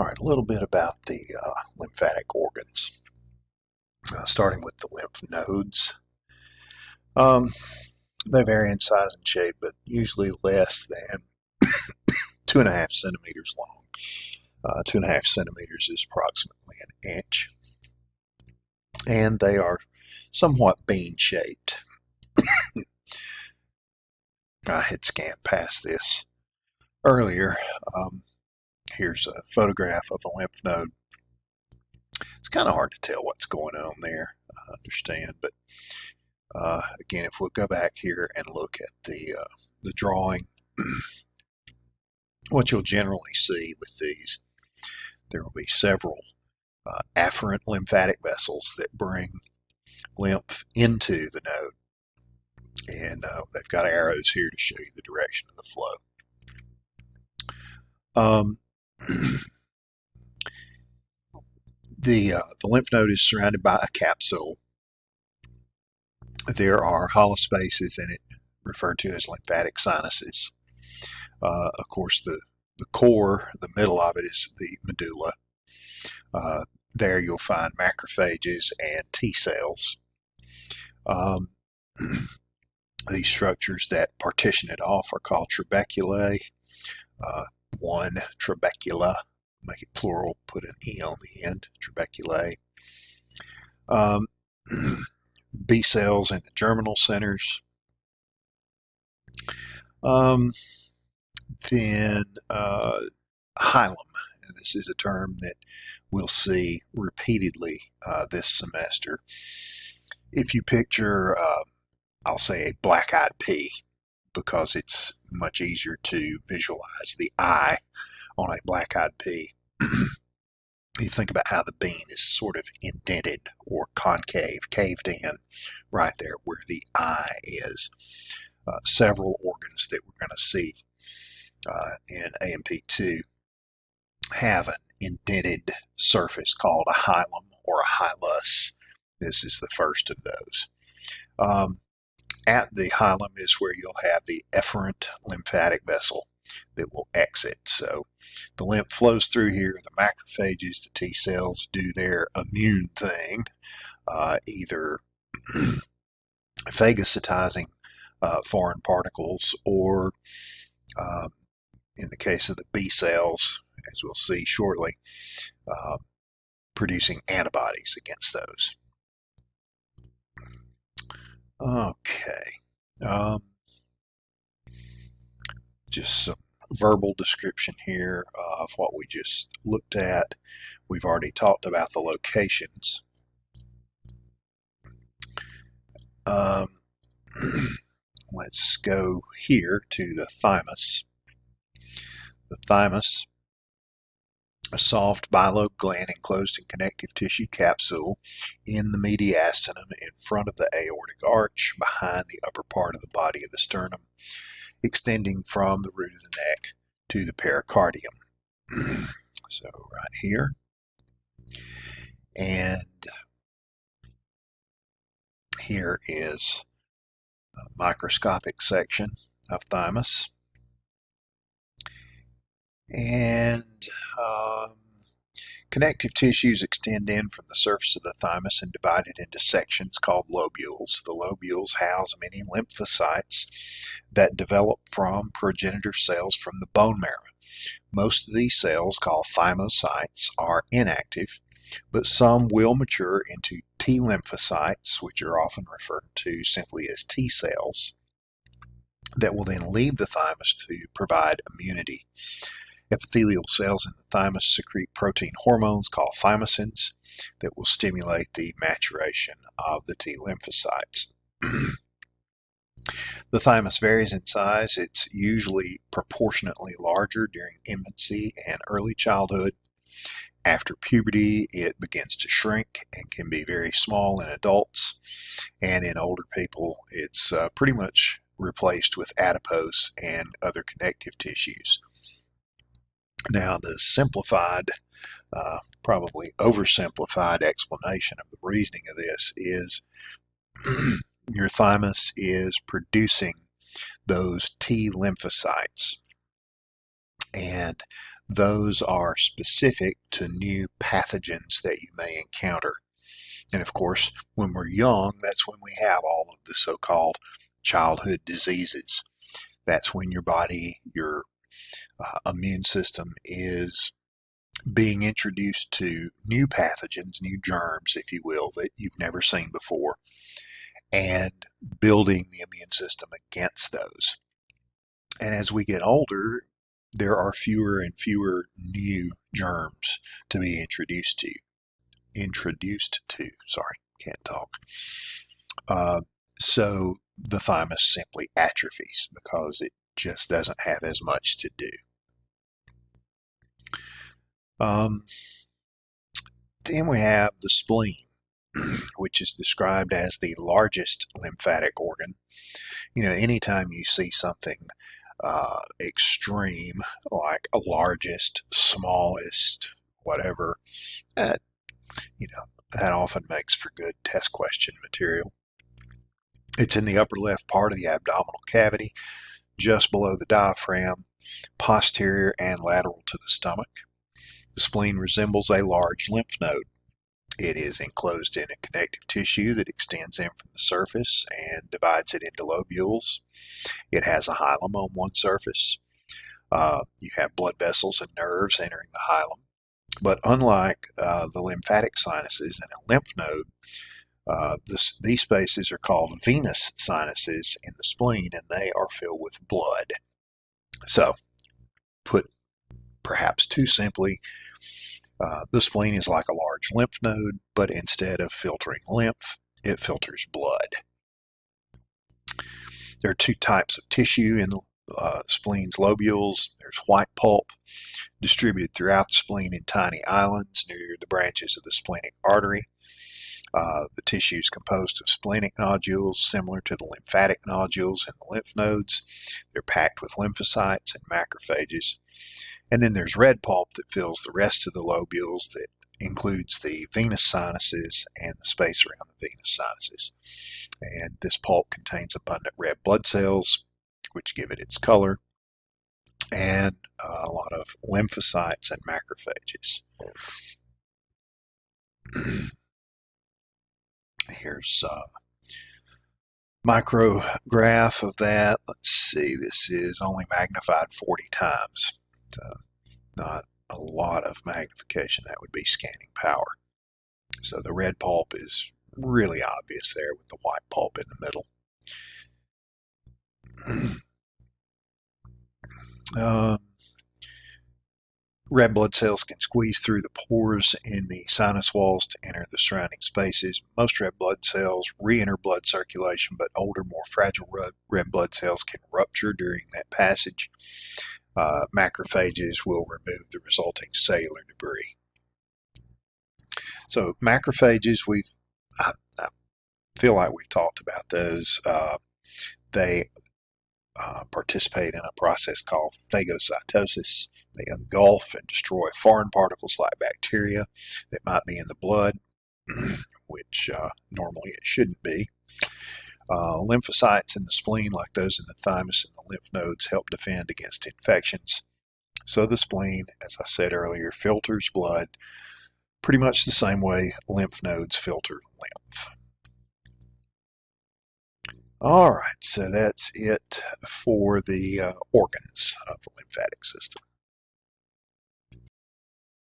All right, a little bit about the lymphatic organs, starting with the lymph nodes. Um, they vary in size and shape, but usually less than 2.5 centimeters long. 2.5 centimeters is approximately an inch, and they are somewhat bean-shaped. I had scanned past this earlier. Here's a photograph of a lymph node. It's kind of hard to tell what's going on there, I understand, but again, if we'll go back here and look at the drawing, what you'll generally see with these, there will be several afferent lymphatic vessels that bring lymph into the node, and they've got arrows here to show you the direction of the flow. The lymph node is surrounded by a capsule. There are hollow spaces in it, referred to as lymphatic sinuses. Of course, the core, the middle of it, is the medulla. There you'll find macrophages and T cells. These structures that partition it off are called trabeculae. One trabecula, make it plural, put an E on the end, trabeculae. B cells in the germinal centers. Then hilum. This is a term that we'll see repeatedly this semester. If you picture, I'll say a black-eyed pea, because it's much easier to visualize the eye on a black-eyed pea. You think about how the bean is sort of indented or concave, caved in, right there where the eye is. Several organs that we're going to see in AMP2 have an indented surface called a hilum or a hilus. This is the first of those. At the hilum is where you'll have the efferent lymphatic vessel that will exit. So the lymph flows through here. The macrophages, the T cells, do their immune thing, either phagocytizing foreign particles, or in the case of the B cells, as we'll see shortly, producing antibodies against those. Okay. Just some verbal description here of what we just looked at. We've already talked about the locations. Let's go here to the thymus. The thymus, a soft bilobe gland enclosed in connective tissue capsule in the mediastinum in front of the aortic arch, behind the upper part of the body of the sternum, extending from the root of the neck to the pericardium. So right here. And here is a microscopic section of thymus. And connective tissues extend in from the surface of the thymus and divided into sections called lobules. The lobules house many lymphocytes that develop from progenitor cells from the bone marrow. Most of these cells, called thymocytes, are inactive, but some will mature into T lymphocytes, which are often referred to simply as T cells, that will then leave the thymus to provide immunity. Epithelial cells in the thymus secrete protein hormones called thymosins that will stimulate the maturation of the T lymphocytes. The thymus varies in size. It's usually proportionately larger during infancy and early childhood. After puberty, it begins to shrink and can be very small in adults. And in older people, it's pretty much replaced with adipose and other connective tissues. Now, the simplified, probably oversimplified explanation of the reasoning of this is your thymus is producing those T lymphocytes. And those are specific to new pathogens that you may encounter. And of course, when we're young, that's when we have all of the so-called childhood diseases. That's when your body, your immune system is being introduced to new pathogens, new germs, if you will, that you've never seen before, and building the immune system against those. And as we get older, there are fewer and fewer new germs to be sorry, can't talk. So the thymus simply atrophies because it just doesn't have as much to do. Then we have the spleen, which is described as the largest lymphatic organ. You know, anytime you see something extreme, like a largest, smallest, whatever, that, that often makes for good test question material. It's in the upper left part of the abdominal cavity, just below the diaphragm, posterior and lateral to the stomach. The spleen resembles a large lymph node. It is enclosed in a connective tissue that extends in from the surface and divides it into lobules. It has a hilum on one surface. You have blood vessels and nerves entering the hilum. But unlike the lymphatic sinuses and a lymph node, these spaces are called venous sinuses in the spleen, and they are filled with blood. So, put perhaps too simply, the spleen is like a large lymph node, but instead of filtering lymph, it filters blood. There are two types of tissue in the spleen's lobules. There's white pulp, distributed throughout the spleen in tiny islands near the branches of the splenic artery. The tissue is composed of splenic nodules similar to the lymphatic nodules in the lymph nodes. They're packed with lymphocytes and macrophages. And then there's red pulp that fills the rest of the lobules, that includes the venous sinuses and the space around the venous sinuses. And this pulp contains abundant red blood cells, which give it its color, and a lot of lymphocytes and macrophages. Here's a micrograph of that. Let's see, this is only magnified 40 times. Not a lot of magnification. That would be scanning power. So the red pulp is really obvious there with the white pulp in the middle. Red blood cells can squeeze through the pores in the sinus walls to enter the surrounding spaces. Most red blood cells re-enter blood circulation, but older, more fragile red blood cells can rupture during that passage. Macrophages will remove the resulting cellular debris. So macrophages, I feel like we've talked about those. They participate in a process called phagocytosis. They engulf and destroy foreign particles like bacteria that might be in the blood, which normally it shouldn't be. Lymphocytes in the spleen, like those in the thymus and the lymph nodes, help defend against infections. So the spleen, as I said earlier, filters blood pretty much the same way lymph nodes filter lymph. All right, so that's it for the organs of the lymphatic system.